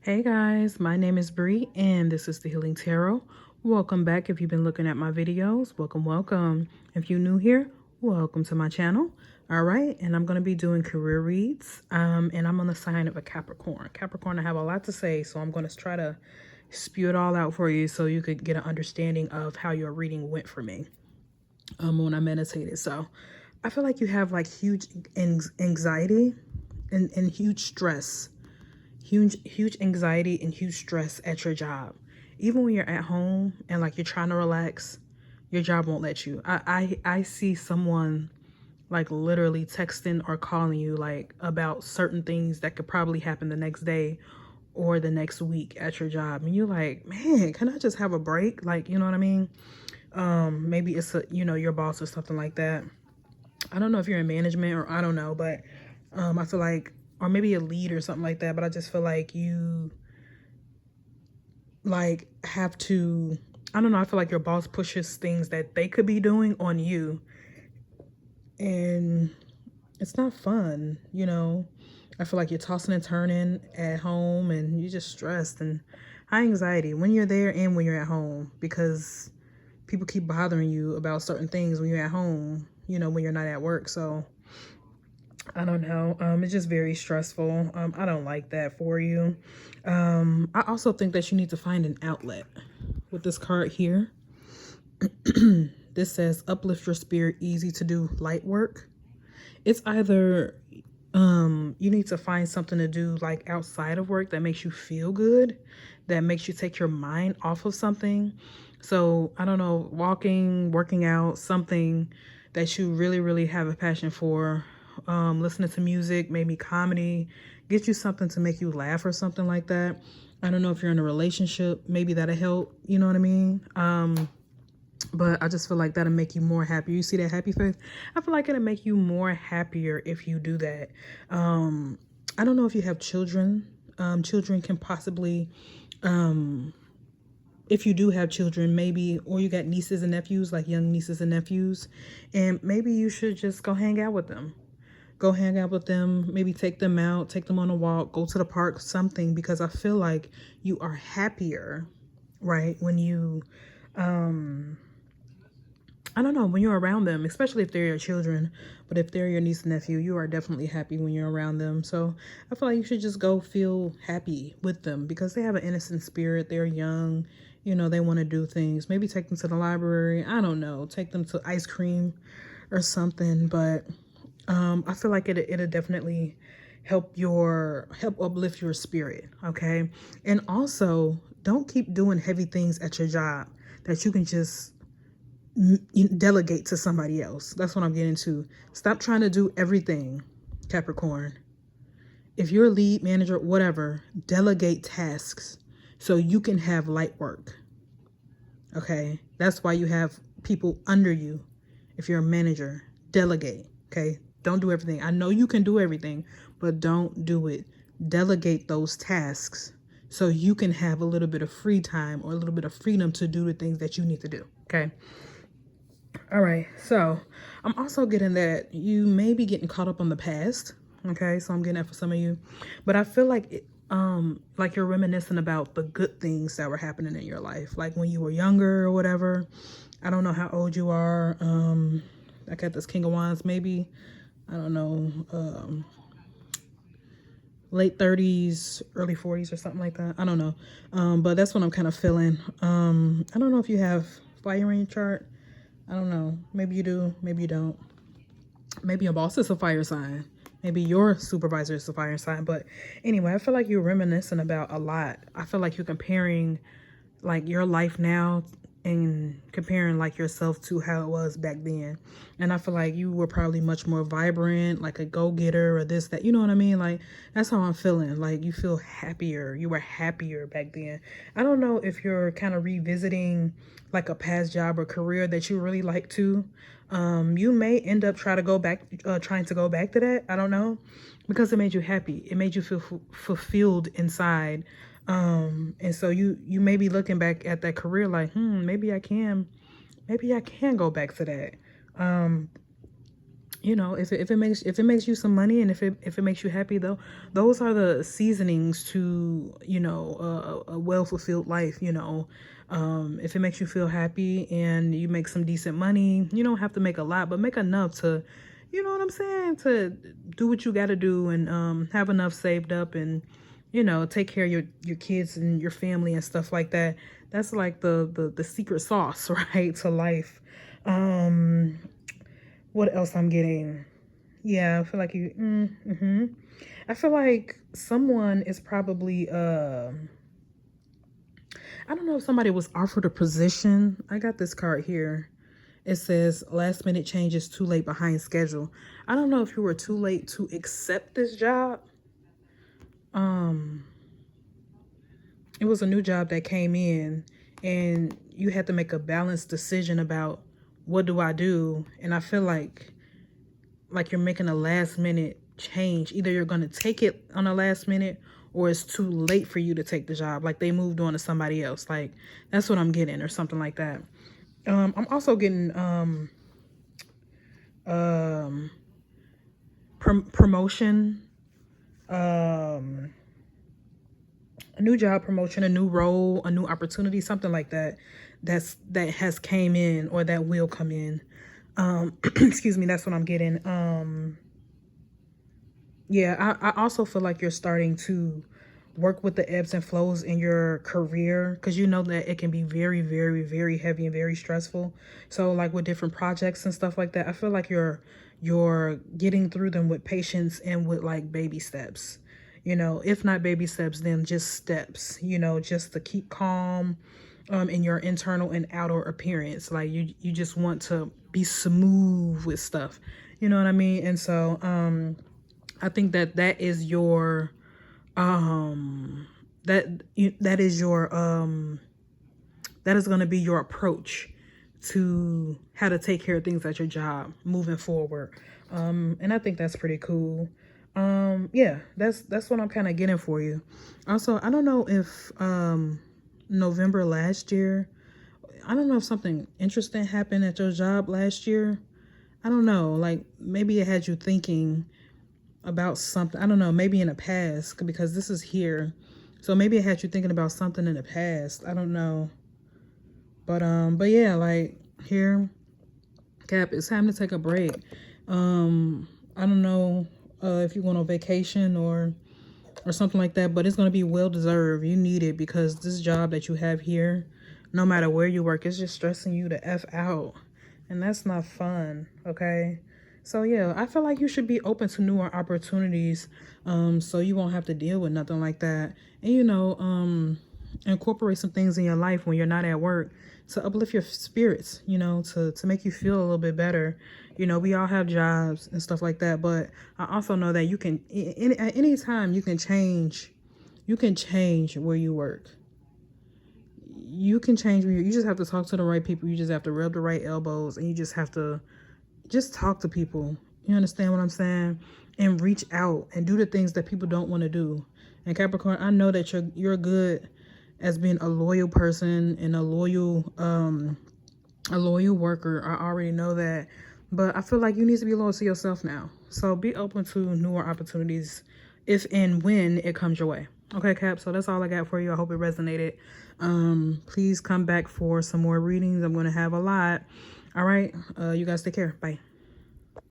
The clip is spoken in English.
Hey guys, my name is Bree and this is the Healing Tarot. Welcome back if you've been looking at my videos. Welcome. If you're new here, welcome to my channel. All right, and I'm going to be doing career reads and I'm on the sign of a Capricorn. Capricorn, I have a lot to say, so I'm going to try to spew it all out for you so you could get an understanding of how your reading went for me when I meditated. So I feel like you have like huge anxiety and huge stress. Huge anxiety and huge stress at your job. Even when you're at home and like you're trying to relax, your job won't let you. I see someone like literally texting or calling you like about certain things that could probably happen the next day or the next week at your job, and you're like, man, can I just have a break? Like, you know what I mean? Maybe it's your boss or something like that. I don't know if you're in management or I don't know, but I feel like, or maybe a lead or something like that, but I just feel like you like have to, I don't know, I feel like your boss pushes things that they could be doing on you, and it's not fun, you know. I feel like you're tossing and turning at home and you're just stressed and high anxiety when you're there and when you're at home, because people keep bothering you about certain things when you're at home, you know, when you're not at work. So I don't know. It's just very stressful. I don't like that for you. I also think that you need to find an outlet with this card here. This says uplift your spirit, easy to do light work. It's either you need to find something to do like outside of work that makes you feel good, that makes you take your mind off of something. So I don't know, walking, working out, something that you really have a passion for. Listening to music, maybe comedy, get you something to make you laugh or something like that. I don't know if you're in a relationship, maybe that'll help, you know what I mean? But I just feel like that'll make you more happy. You see that happy face? I feel like it'll make you more happier if you do that. I don't know if you have children. Children can possibly, if you do have children, maybe, or you got nieces and nephews, like young nieces and nephews, and maybe you should just go hang out with them. Go hang out with them, maybe take them out, take them on a walk, go to the park, something, because I feel like you are happier, right, when you, I don't know, when you're around them, especially if they're your children, but if they're your niece and nephew, you are definitely happy when you're around them. So I feel like you should just go feel happy with them because they have an innocent spirit. They're young, you know, they want to do things. Maybe take them to the library. I don't know, take them to ice cream or something. But I feel like it'll definitely help uplift your spirit. Okay. And also don't keep doing heavy things at your job that you can just delegate to somebody else. That's what I'm getting to. Stop trying to do everything, Capricorn. If you're a lead manager, whatever, delegate tasks so you can have light work. Okay? That's why you have people under you. If you're a manager, delegate. Okay? Don't do everything. I know you can do everything, but don't do it. Delegate those tasks so you can have a little bit of free time or a little bit of freedom to do the things that you need to do. Okay? All right, so I'm also getting that you may be getting caught up on the past. Okay, so I'm getting that for some of you, but I feel like you're reminiscing about the good things that were happening in your life, like when you were younger or whatever. I don't know how old you are. I got this King of Wands, maybe, I don't know, late 30s, early 40s or something like that. I don't know, but that's what I'm kind of feeling. I don't know if you have fire in your chart. I don't know. Maybe you do. Maybe you don't. Maybe your boss is a fire sign. Maybe your supervisor is a fire sign. But anyway, I feel like you're reminiscing about a lot. I feel like you're comparing like your life now and comparing like yourself to how it was back then. And I feel like you were probably much more vibrant, like a go-getter or this, that, you know what I mean? Like, that's how I'm feeling. Like, you feel happier. You were happier back then. I don't know if you're kind of revisiting like a past job or career that you really like to. You may end up trying to go back to that. I don't know, because it made you happy. It made you feel fulfilled inside. And so you may be looking back at that career like, maybe I can go back to that. you know, if it makes you some money, and if it makes you happy, though, those are the seasonings to, you know, a well-fulfilled life. You know, if it makes you feel happy and you make some decent money, you don't have to make a lot, but make enough to, you know what I'm saying, to do what you got to do, and have enough saved up, and, you know, take care of your kids and your family and stuff like that. That's like the secret sauce, right, to life. um what else I'm getting? Yeah, I feel like you. I feel like someone is probably. I don't know if somebody was offered a position. I got this card here. It says last minute changes, too late, behind schedule. I don't know if you were too late to accept this job. It was a new job that came in, and you had to make a balanced decision about what do I do, and I feel like you're making a last minute change. Either you're going to take it on a last minute, or it's too late for you to take the job. Like they moved on to somebody else. Like that's what I'm getting, or something like that. I'm also getting promotion, a new job promotion, a new role, a new opportunity, something like that. That has came in, or that will come in. Excuse me, that's what I'm getting. Yeah, I also feel like you're starting to work with the ebbs and flows in your career, because you know that it can be very, very, very heavy and very stressful. So like with different projects and stuff like that, I feel like you're getting through them with patience and with like baby steps. You know, if not baby steps, then just steps, you know, just to keep calm in your internal and outer appearance. Like you just want to be smooth with stuff. You know what I mean? And so I think that is your that is your that is going to be your approach to how to take care of things at your job moving forward. And I think that's pretty cool. Yeah, that's what I'm kind of getting for you. Also, I don't know if November last year, I don't know if something interesting happened at your job last year. I don't know, like maybe it had you thinking about something. I don't know, maybe in the past, because this is here. So maybe it had you thinking about something in the past. I don't know. But yeah, like here, Cap, it's time to take a break. I don't know if you went on vacation or something like that, but it's going to be well deserved. You need it, because this job that you have here, no matter where you work, it's just stressing you to F out. And that's not fun, okay? So yeah, I feel like you should be open to newer opportunities, so you won't have to deal with nothing like that. And you know, incorporate some things in your life when you're not at work to uplift your spirits, you know, to make you feel a little bit better. You know, we all have jobs and stuff like that, but I also know that you can, at any time, you can change where you work. You can change where you just have to talk to the right people. You just have to rub the right elbows, and you just have to just talk to people. You understand what I'm saying? And reach out and do the things that people don't want to do. And Capricorn, I know that you're good as being a loyal person and a loyal worker. I already know that. But I feel like you need to be loyal to yourself now. So be open to newer opportunities if and when it comes your way. Okay, Cap, so that's all I got for you. I hope it resonated. Please come back for some more readings. I'm going to have a lot. All right, you guys take care. Bye.